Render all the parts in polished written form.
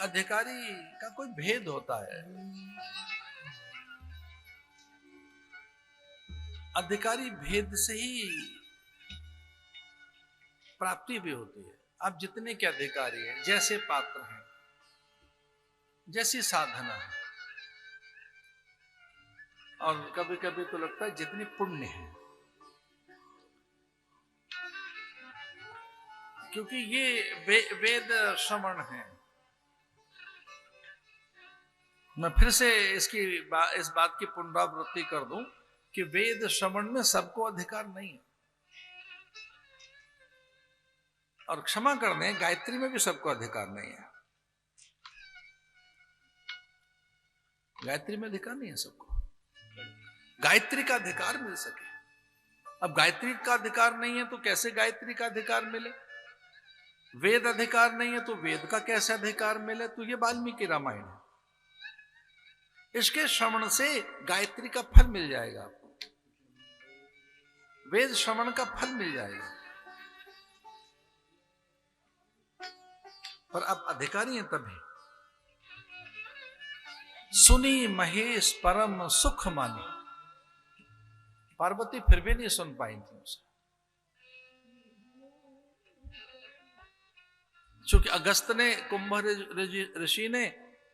अधिकारी का कोई भेद होता है। अधिकारी भेद से ही प्राप्ति भी होती है। आप जितने के अधिकारी हैं, जैसे पात्र हैं, जैसी साधना है, और कभी कभी तो लगता है जितनी पुण्य है, क्योंकि ये वेद श्रवण है। मैं फिर से इस बात की पुनरावृत्ति कर दूं कि वेद श्रवण में सबको अधिकार नहीं है, और क्षमा कर दें, गायत्री में भी सबको अधिकार नहीं है। गायत्री में अधिकार नहीं है सबको, गायत्री का अधिकार मिल सके। अब गायत्री का अधिकार नहीं है तो कैसे गायत्री का अधिकार मिले? वेद अधिकार नहीं है तो वेद का कैसे अधिकार मिले? तो ये वाल्मीकि रामायण है। इसके श्रवण से गायत्री का फल मिल जाएगा आपको, वेद श्रवण का फल मिल जाएगा। पर अब अधिकारी हैं तभी। सुनी महेश परम सुख मानी, पार्वती फिर भी नहीं सुन पाई थी उसे, क्योंकि अगस्त ने, कुंभ ऋषि ने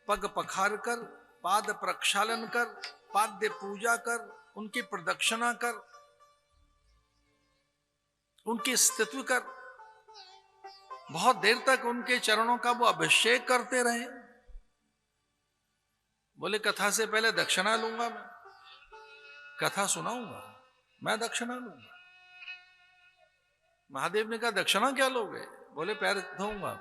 पग पखार कर, पाद प्रक्षालन कर, पाद्य पूजा कर, उनकी प्रदक्षिणा कर, उनकी स्तुति कर, बहुत देर तक उनके चरणों का वो अभिषेक करते रहे। बोले कथा से पहले दक्षिणा लूंगा, मैं कथा सुनाऊंगा, मैं दक्षिणा लूंगा। महादेव ने कहा दक्षिणा क्या लोगे? बोले पैर धोऊंगा,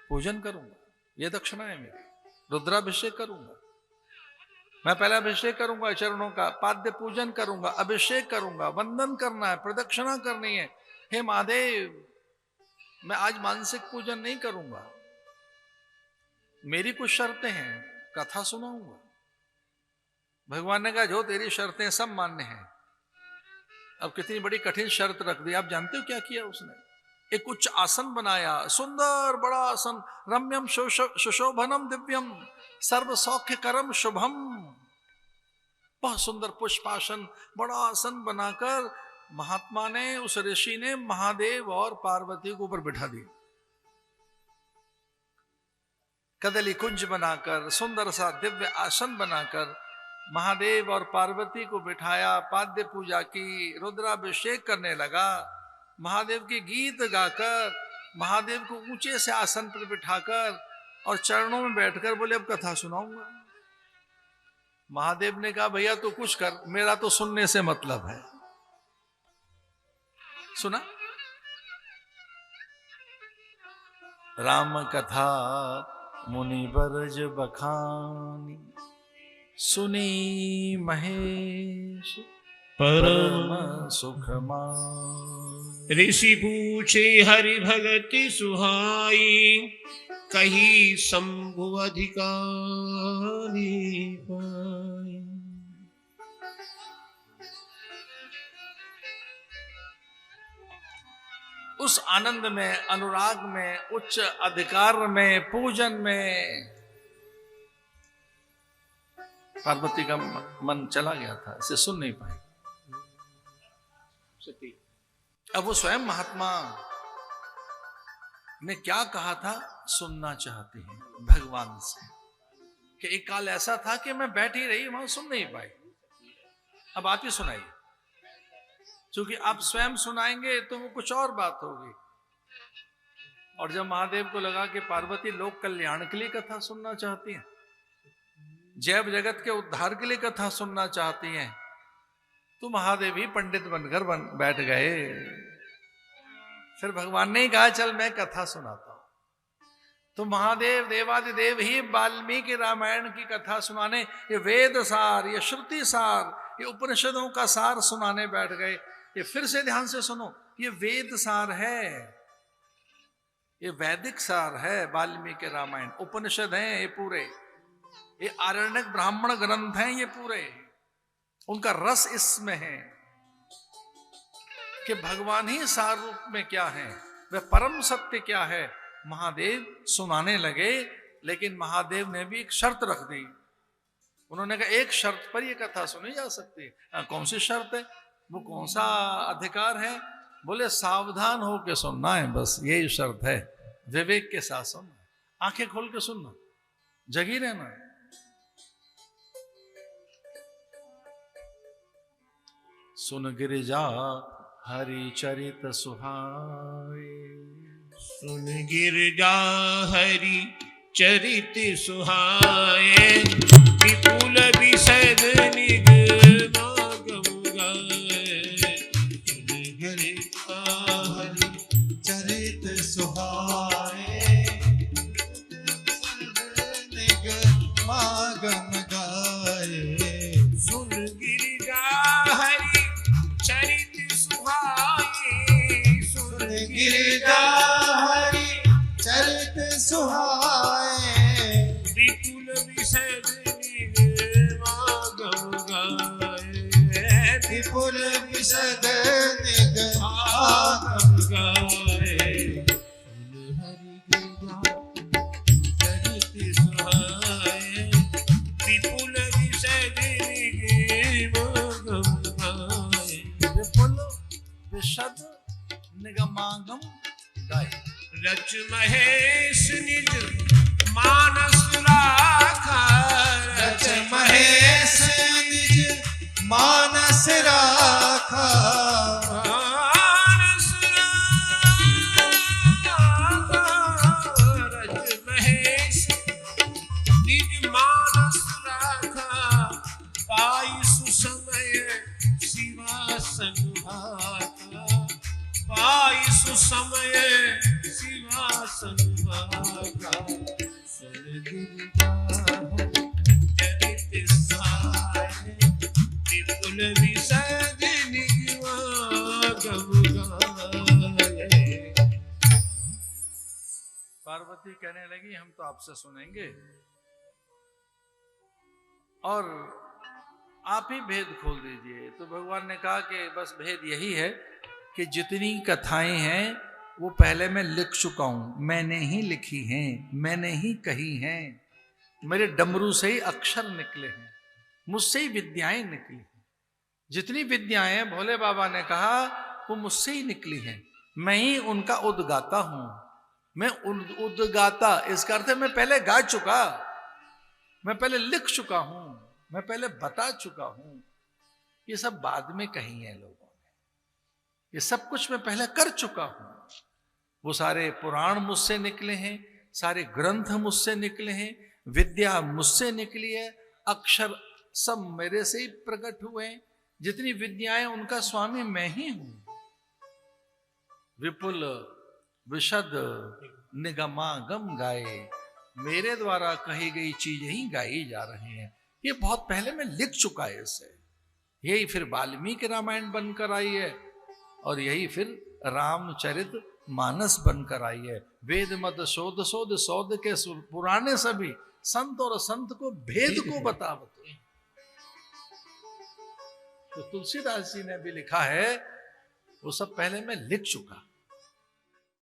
पूजन करूंगा, ये दक्षिणा है मेरी। रुद्राभिषेक करूंगा, मैं पहले अभिषेक करूंगा चरणों का, पाद्य पूजन करूंगा, अभिषेक करूंगा, वंदन करना है, प्रदक्षिणा करनी है। हे महादेव, मैं आज मानसिक पूजन नहीं करूंगा, मेरी कुछ शर्तें हैं, कथा सुनाऊंगा। भगवान ने कहा जो तेरी शर्तें सब मान्य हैं। अब कितनी बड़ी कठिन शर्त रख दी। आप जानते हो क्या किया उसने? एक उच्च आसन बनाया, सुंदर बड़ा आसन, रम्यम सुशोभनम दिव्यम सर्व सौख्य करम शुभम। बहुत सुंदर पुष्पासन, बड़ा आसन बनाकर महात्मा ने, उस ऋषि ने महादेव और पार्वती को ऊपर बिठा दिया। कदली कुंज बनाकर, सुंदर सा दिव्य आसन बनाकर महादेव और पार्वती को बिठाया, पाद्य पूजा की, रुद्राभिषेक करने लगा। महादेव के गीत गाकर, महादेव को ऊंचे से आसन पर बिठाकर और चरणों में बैठकर बोले अब कथा सुनाऊंगा। महादेव ने कहा भैया तू कुछ कर, मेरा तो सुनने से मतलब है। सुना राम कथा मुनि बरज बखानी, सुनी महेश परम सुख मान। ऋषि पूछे हरि भगति सुहाई, कही शंभु अधिकारी पाई। उस आनंद में, अनुराग में, उच्च अधिकार में, पूजन में पार्वती का मन चला गया था, इसे सुन नहीं पाई। अब वो स्वयं महात्मा ने क्या कहा था सुनना चाहती हैं भगवान से, कि एक काल ऐसा था कि मैं बैठी रही वहां, सुन नहीं पाई। अब आप ही सुनाइए, क्योंकि आप स्वयं सुनाएंगे तो वो कुछ और बात होगी। और जब महादेव को लगा कि पार्वती लोक कल्याण के लिए कथा सुनना चाहती हैं, जैव जगत के उद्धार के लिए कथा सुनना चाहती हैं, तो महादेव ही पंडित बनकर बैठ गए। फिर भगवान ने कहा चल मैं कथा सुनाता हूं। तो महादेव देवादिदेव ही वाल्मीकि रामायण की कथा सुनाने, ये वेद सार, ये श्रुति सार, ये उपनिषदों का सार सुनाने बैठ गए। ये फिर से ध्यान से सुनो, ये वेद सार है, ये वैदिक सार है वाल्मीकि रामायण। उपनिषद हैं ये पूरे, ये आरण्यक ब्राह्मण ग्रंथ हैं ये पूरे। उनका रस इसमें है कि भगवान ही सार रूप में क्या है, वह परम सत्य क्या है। महादेव सुनाने लगे लेकिन महादेव ने भी एक शर्त रख दी। उन्होंने कहा एक शर्त पर यह कथा सुनी जा सकती है। कौन सी शर्त है, वो कौन सा अधिकार है? बोले सावधान हो के सुनना है, बस यही शर्त है, विवेक के साथ सुनना, आंखें खोल के सुनना, जगी रहना। सुन गिरिजा हरि चरित सुहाए, सुन गिरजा हरि चरित सुहाए, विपुल विशद निगमागम गाए। सुन गिरजा हरि चरित सुहाए, निगमागम गाए। सुन गिरजा हरि चरित सुहाए, सुन गिरिजा हरि चरित सुहाए, विपुल विशद निगमागम गाए। विपुल विशद निगमागम गाए। सुन हरि गिरजा चरित सुहाए, विपुल विशद निगमागम गाए। विपुल विशद निगमागम गाए। रच महेश निज मानस राखा, रच महेश निज मानस राखा। मानस राखा। रच महेश निज मानस राखा, पाई सुसमय शिवासन भाता, पाई सुसमय शिवासन भाता। सुन गिरजा चरित सुहाए, विपुल विशद निगमागम गाए। पार्वती कहने लगी हम तो आपसे सुनेंगे, और आप ही भेद खोल दीजिए। तो भगवान ने कहा कि बस भेद यही है कि जितनी कथाएं हैं वो पहले मैं लिख चुका हूं, मैंने ही लिखी हैं, मैंने ही कही हैं। मेरे डमरू से ही अक्षर निकले हैं, मुझसे ही विद्याएं निकली हैं। जितनी विद्याएं भोले बाबा ने कहा वो मुझसे ही निकली हैं, मैं ही उनका उद्गाता हूं। मैं उद्गाता, इसका अर्थ है मैं पहले गा चुका, मैं पहले लिख चुका हूं, मैं पहले बता चुका हूं। ये सब बाद में कही है लोगों ने, ये सब कुछ मैं पहले कर चुका हूं। वो सारे पुराण मुझसे निकले हैं, सारे ग्रंथ मुझसे निकले हैं, विद्या मुझसे निकली है, अक्षर सब मेरे से ही प्रकट हुए हैं। जितनी विद्याएं उनका स्वामी मैं ही हूं। विपुल विशद निगमागम गाए, मेरे द्वारा कही गई चीजें ही गाई जा रही हैं। ये बहुत पहले मैं लिख चुका है इसे। यही फिर वाल्मीकि रामायण बनकर आई है, और यही फिर रामचरित मानस बनकर आई है। वेद मद शोध शोध शोध के पुराने सभी संत और संत को भेद को बतावते। तो तुलसीदास जी ने भी लिखा है वो सब पहले मैं लिख चुका।